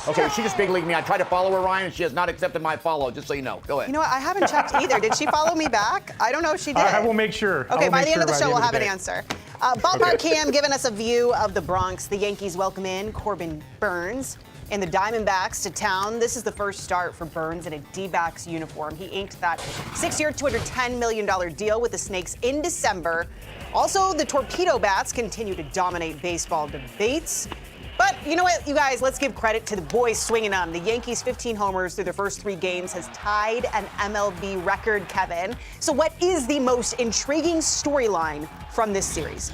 Okay, she just big leagued me. I tried to follow her, Ryan, and she has not accepted my follow, just so you know. Go ahead. You know what? I haven't checked either. Did she follow me back? I don't know if she did. I will make sure. Okay, by the end of the show, we'll have an answer. Ballpark Cam giving us a view of the Bronx. The Yankees welcome in Corbin Burnes and the Diamondbacks to town. This is the first start for Burnes in a D-backs uniform. He inked that 6-year, $210 million deal with the Snakes in December. Also, the Torpedo Bats continue to dominate baseball debates. But you know what, you guys, let's give credit to the boys swinging them. The Yankees' 15 homers through their first 3 games has tied an MLB record, Kevin. So what is the most intriguing storyline from this series?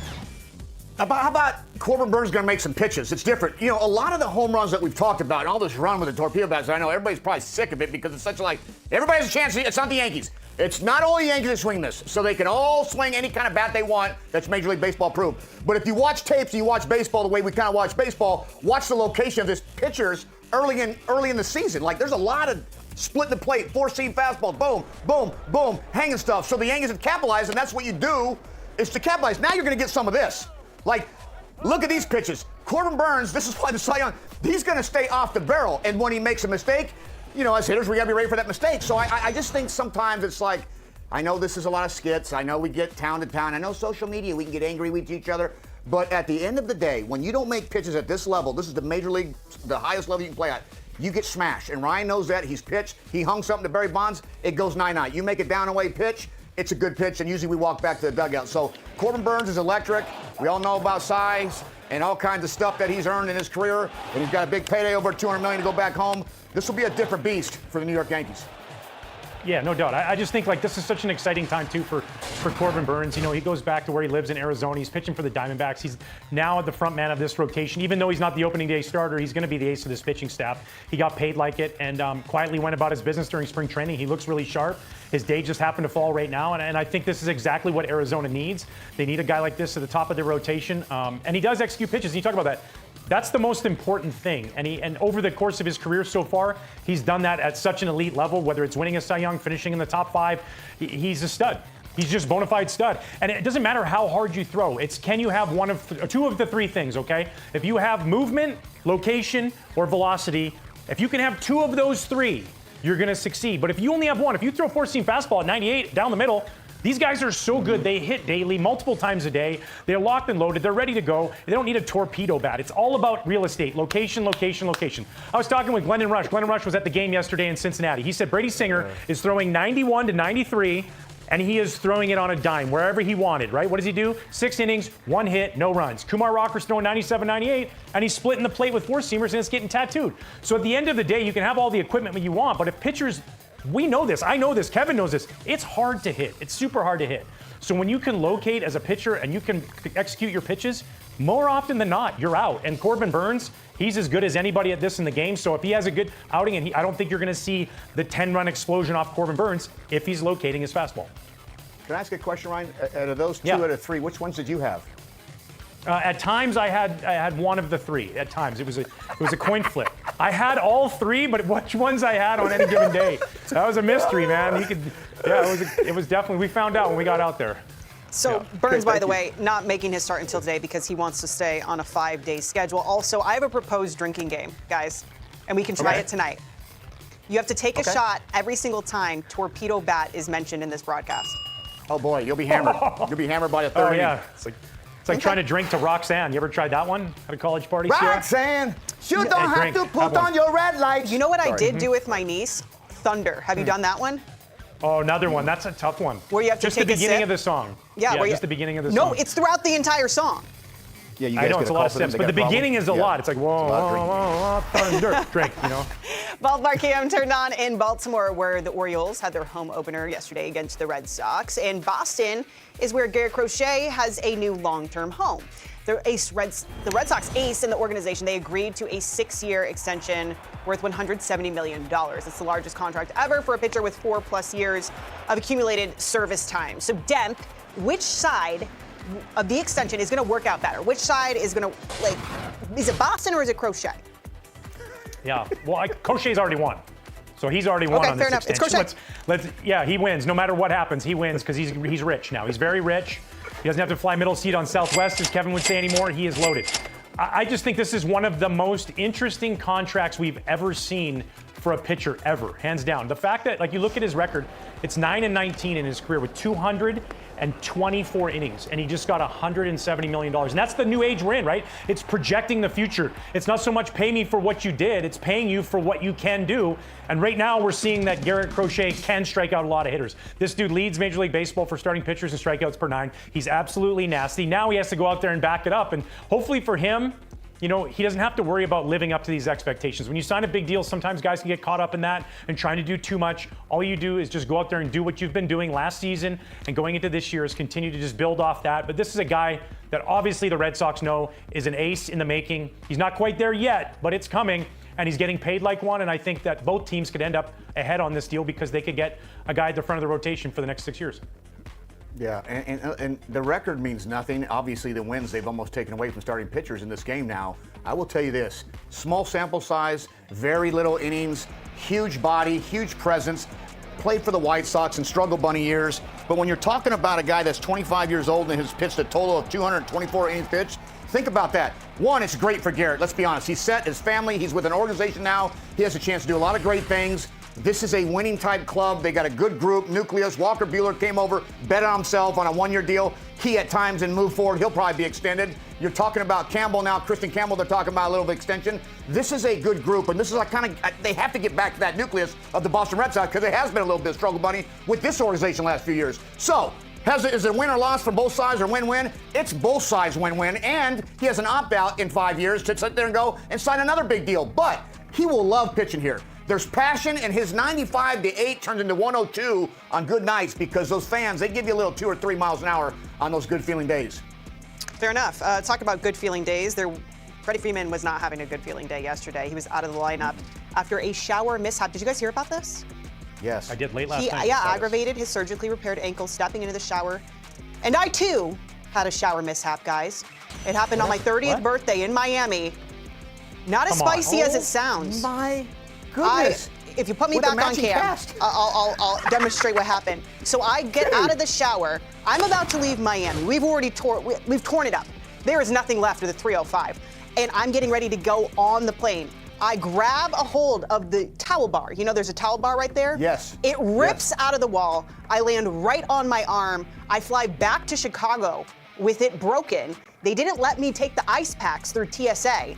How about Corbin Burnes going to make some pitches? It's different. You know, a lot of the home runs that we've talked about and all this run with the Torpedo Bats, I know everybody's probably sick of it because it's such like, everybody has a chance. It's not the Yankees. It's not all the Yankees that swing this. So they can all swing any kind of bat they want that's Major League Baseball approved. But if you watch tapes and you watch baseball the way we kind of watch baseball, watch the location of this pitchers early in the season. Like, there's a lot of splitting the plate, 4-seam fastballs, boom, boom, boom, hanging stuff. So the Yankees have capitalized, and that's what you do is to capitalize. Now you're going to get some of this. Like, look at these pitches. Corbin Burnes, this is why the Cy Young, he's going to stay off the barrel. And when he makes a mistake, you know, as hitters, we got to be ready for that mistake. So I just think sometimes it's like, I know this is a lot of skits. I know we get town to town. I know social media, we can get angry with each other. But at the end of the day, when you don't make pitches at this level, this is the Major League, the highest level you can play at, you get smashed. And Ryan knows that. He's pitched. He hung something to Barry Bonds. It goes 9-9. You make a down-and-away pitch, it's a good pitch, and usually we walk back to the dugout. So Corbin Burnes is electric. We all know about size and all kinds of stuff that he's earned in his career, and he's got a big payday over $200 million to go back home. This will be a different beast for the New York Yankees. Yeah, no doubt. I just think like this is such an exciting time too for Corbin Burnes. You know, he goes back to where he lives in Arizona. He's pitching for the Diamondbacks. He's now the front man of this rotation. Even though he's not the opening day starter, he's going to be the ace of this pitching staff. He got paid like it and quietly went about his business during spring training. He looks really sharp. His day just happened to fall right now, and I think this is exactly what Arizona needs. They need a guy like this at the top of their rotation, and he does execute pitches. You talk about that. That's the most important thing. And over the course of his career so far, he's done that at such an elite level, whether it's winning a Cy Young, finishing in the top 5. He's a stud. He's just bona fide stud. And it doesn't matter how hard you throw. It's can you have two of the 3 things, okay? If you have movement, location, or velocity, if you can have 2 of those 3, you're going to succeed. But if you only have 1, if you throw a 4-seam fastball at 98 down the middle, these guys are so good. They hit daily, multiple times a day. They're locked and loaded. They're ready to go. They don't need a torpedo bat. It's all about real estate, location, location, location. I was talking with Glendon Rush. Glendon Rush was at the game yesterday in Cincinnati. He said Brady Singer is throwing 91 to 93, and he is throwing it on a dime, wherever he wanted, right? What does he do? 6 innings, 1 hit, no runs. Kumar Rocker's throwing 97, 98, and he's splitting the plate with 4-seamers, and it's getting tattooed. So at the end of the day, you can have all the equipment that you want, but if pitchers, we know this, I know this, Kevin knows this, it's hard to hit. It's super hard to hit. So when you can locate as a pitcher and you can execute your pitches, more often than not, you're out. And Corbin Burnes, he's as good as anybody at this in the game. So if he has a good outing, and I don't think you're going to see the 10-run explosion off Corbin Burnes if he's locating his fastball. Can I ask a question, Ryan? Out of those 2 out of 3, which ones did you have? At times, I had 1 of the 3. At times, it was a coin flip. I had all 3, but which ones I had on any given day, that was a mystery, man. It was definitely. We found out when we got out there. So Burnes, by the way, not making his start until today because he wants to stay on a 5-day schedule. Also, I have a proposed drinking game, guys, and we can try it tonight. You have to take a shot every single time Torpedo Bat is mentioned in this broadcast. Oh boy, you'll be hammered. You'll be hammered by the 3rd. Oh yeah. It's like trying to drink to Roxanne. You ever tried that one at a college party? Roxanne, you don't have to put on your red lights. You know what I did do with my niece? Thunder. Have you done that one? Oh, another one. That's a tough one. Where you have to just take the a beginning sip? of the song. Yeah, just the beginning of the song. song. No, it's throughout the entire song. Yeah, you I guys know get it's a a lot call of for them, sips, they but the got a problem. beginning is a lot. It's like whoa, whoa, thunder, drink, you know. Ballpark Cam turned on in Baltimore, where the Orioles had their home opener yesterday against the Red Sox, and Boston is where Garrett Crochet has a new long-term home. The Red Sox ace in the organization, they agreed to a 6-year extension worth $170 million. It's the largest contract ever for a pitcher with 4+ years of accumulated service time. So, Demp, which side of the extension is going to work out better? Which side is going to, is it Boston or is it Crochet? Yeah, well, Crochet's already won. So he's already won on this fair enough. extension. It's Crochet. He wins. No matter what happens, he wins because he's rich now. He's very rich. He doesn't have to fly middle seat on Southwest, as Kevin would say anymore. He is loaded. I just think this is one of the most interesting contracts we've ever seen for a pitcher ever, hands down. The fact that, like, you look at his record, it's 9-19 in his career with 224 innings, and he just got $170 million. And that's the new age we're in, right? It's projecting the future. It's not so much pay me for what you did, it's paying you for what you can do. And right now we're seeing that Garrett Crochet can strike out a lot of hitters. This dude leads Major League Baseball for starting pitchers and strikeouts per 9. He's absolutely nasty. Now he has to go out there and back it up. And hopefully for him, you know, he doesn't have to worry about living up to these expectations. When you sign a big deal, sometimes guys can get caught up in that and trying to do too much. All you do is just go out there and do what you've been doing last season, and going into this year is continue to just build off that. But this is a guy that obviously the Red Sox know is an ace in the making. He's not quite there yet, but it's coming, and he's getting paid like one. And I think that both teams could end up ahead on this deal because they could get a guy at the front of the rotation for the next 6 years. Yeah, and the record means nothing. Obviously, the wins they've almost taken away from starting pitchers in this game now. I will tell you this, small sample size, very little innings, huge body, huge presence, played for the White Sox in struggle bunny years. But when you're talking about a guy that's 25 years old and has pitched a total of 224 innings pitched, think about that. One, it's great for Garrett. Let's be honest. He's set his family. He's with an organization now. He has a chance to do a lot of great things. This is a winning type club. They got a good group, nucleus. Walker Buehler came over, bet on himself on a 1-year deal. He at times and move forward. He'll probably be extended. You're talking about Campbell now, Christian Campbell. They're talking about a little bit of extension. This is a good group, and this is like they have to get back to that nucleus of the Boston Red Sox because it has been a little bit of struggle bunny with this organization last few years. So, is it a win or loss for both sides or win-win? It's both sides win-win, and he has an opt-out in 5 years to sit there and go and sign another big deal. But he will love pitching here. There's passion, and his 95-8 turns into 102 on good nights because those fans, they give you a little 2 or 3 miles an hour on those good feeling days. Fair enough. Talk about good feeling days. Freddie Freeman was not having a good feeling day yesterday. He was out of the lineup after a shower mishap. Did you guys hear about this? Yes. I did late last night. Yeah, aggravated his surgically repaired ankle stepping into the shower. And I, too, had a shower mishap, guys. It happened on my 30th birthday in Miami. Not as spicy as it sounds. My goodness. If you put me With back the on matching cam, cast. I'll demonstrate what happened. So I get out of the shower. I'm about to leave Miami. We've torn it up. There is nothing left of the 305. And I'm getting ready to go on the plane. I grab a hold of the towel bar. You know, there's a towel bar right there? Yes. It rips out of the wall. I land right on my arm. I fly back to Chicago with it broken. They didn't let me take the ice packs through TSA.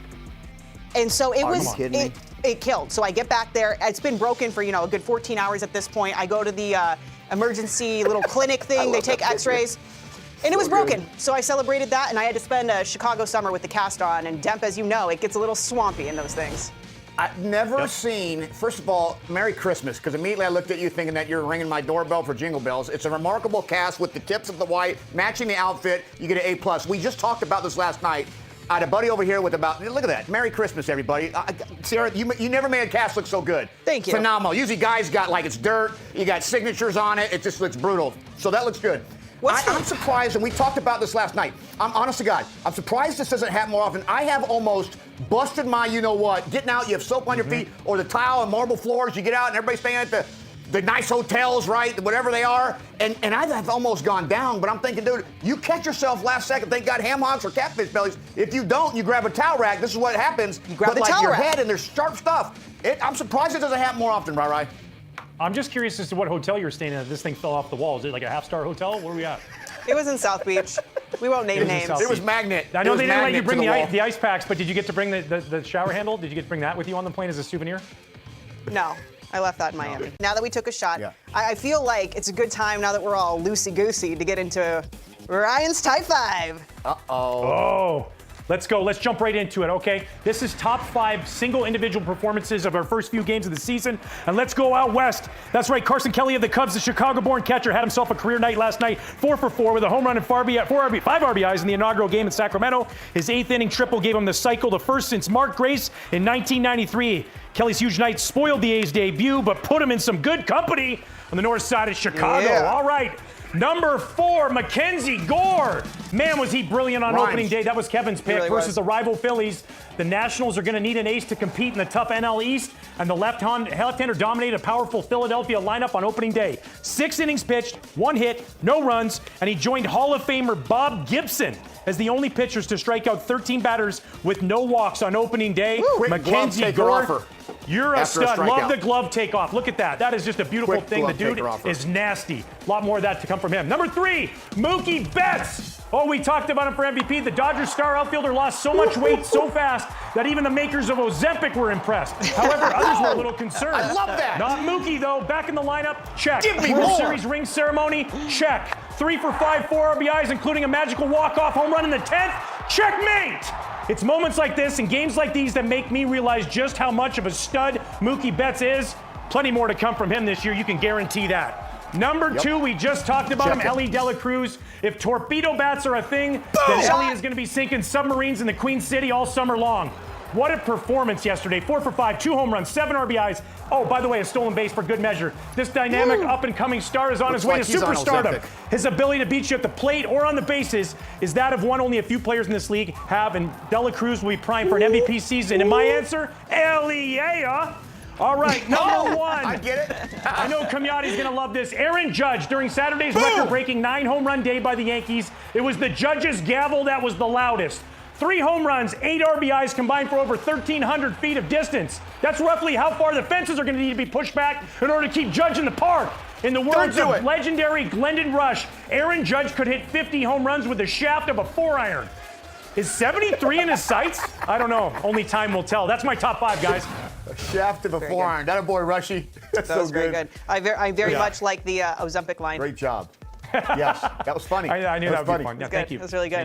And so it was, it killed. So I get back there. It's been broken for, a good 14 hours at this point. I go to the emergency little clinic thing. They take x-rays. And it was broken. So I celebrated that, and I had to spend a Chicago summer with the cast on. And Demp, as you know, it gets a little swampy in those things. I've never seen, first of all, Merry Christmas, because immediately I looked at you thinking that you're ringing my doorbell for Jingle Bells. It's a remarkable cast with the tips of the white, matching the outfit. You get an A+. We just talked about this last night. I had a buddy over here with look at that. Merry Christmas, everybody. Sarah, you never made a cast look so good. Thank you. Phenomenal. Usually guys got like it's dirt, you got signatures on it, it just looks brutal. So that looks good. I'm surprised, and we talked about this last night. I'm honest to God, I'm surprised this doesn't happen more often. I have almost busted my you-know-what. Getting out, you have soap on your feet, or the tile and marble floors, you get out and everybody's staying at the nice hotels, right, whatever they are, and I have almost gone down, but I'm thinking, dude, you catch yourself last second, thank God ham hocks or catfish bellies. If you don't, you grab a towel rack. This is what happens. You grab but the like towel your rack. head, and there's sharp stuff. I'm surprised it doesn't happen more often, Rai. I'm just curious as to what hotel you're staying at. This thing fell off the wall. Is it like a half-star hotel? Where are we at? It was in South Beach. We won't name names. It was Magnet. I know they didn't let you bring the ice packs, but did you get to bring the shower handle? Did you get to bring that with you on the plane as a souvenir? No, I left that in Miami. Now that we took a shot, Yeah. I feel like it's a good time now that we're all loosey-goosey to get into Ryan's Type 5. Oh. Let's go. Let's jump right into it, okay? This is top 5 single individual performances of our first few games of the season. And let's go out west. That's right, Carson Kelly of the Cubs, the Chicago-born catcher, had himself a career night last night, 4 for 4 with a home run and 5 RBIs in the inaugural game in Sacramento. His 8th inning triple gave him the cycle, the first since Mark Grace in 1993. Kelly's huge night spoiled the A's debut, but put him in some good company on the north side of Chicago. Yeah. All right. Number 4, Mackenzie Gore. Man, was he brilliant on opening day. That was Kevin's pick really versus was. the rival Phillies. The Nationals are going to need an ace to compete in the tough NL East, and the left-hander dominated a powerful Philadelphia lineup on opening day. 6 innings pitched, 1 hit, no runs, and he joined Hall of Famer Bob Gibson as the only pitchers to strike out 13 batters with no walks on opening day. Quick Mackenzie glove Gore, takeover you're a after a stud. Love strikeout. the glove takeoff. Look at that. That is just a beautiful Quick thing. The glove dude takeover. is nasty. A lot more of that to come from him. Number 3, Mookie Betts. Oh, we talked about him for MVP. The Dodgers star outfielder lost so much weight so fast that even the makers of Ozempic were impressed. However, others were a little concerned. I love that. Not Mookie, though. Back in the lineup, check. Give me World more. Series ring ceremony, check. 3 for 5, 4 RBIs, including a magical walk-off home run in the 10th. Checkmate! It's moments like this and games like these that make me realize just how much of a stud Mookie Betts is. Plenty more to come from him this year, you can guarantee that. Number 2, we just talked about him, Ellie De La Cruz. If torpedo bats are a thing, then Ellie is going to be sinking submarines in the Queen City all summer long. What a performance yesterday. 4 for 5, 2 home runs, 7 RBIs. Oh, by the way, a stolen base for good measure. This dynamic up-and-coming star is on his way to he's on superstardom. Ozempic. His ability to beat you at the plate or on the bases is that of one only a few players in this league have, and De La Cruz will be primed for an MVP season. And my answer, Ellie. All right, number 1. I get it. I know Kamyati's going to love this. Aaron Judge, during Saturday's record-breaking 9-home-run day by the Yankees, it was the Judge's gavel that was the loudest. 3 home runs, 8 RBIs combined for over 1,300 feet of distance. That's roughly how far the fences are going to need to be pushed back in order to keep Judge in the park. In the words of legendary Glendon Rush, Aaron Judge could hit 50 home runs with the shaft of a 4-iron. Is 73 in his sights? I don't know. Only time will tell. That's my top 5, guys. A shaft of a 4-iron. That a boy, Rushy. That's That was so very good. I very much like the Ozempic line. Great job. Yes, that was funny. I knew that would funny. be fun. Yeah, Good. thank you. That was really good.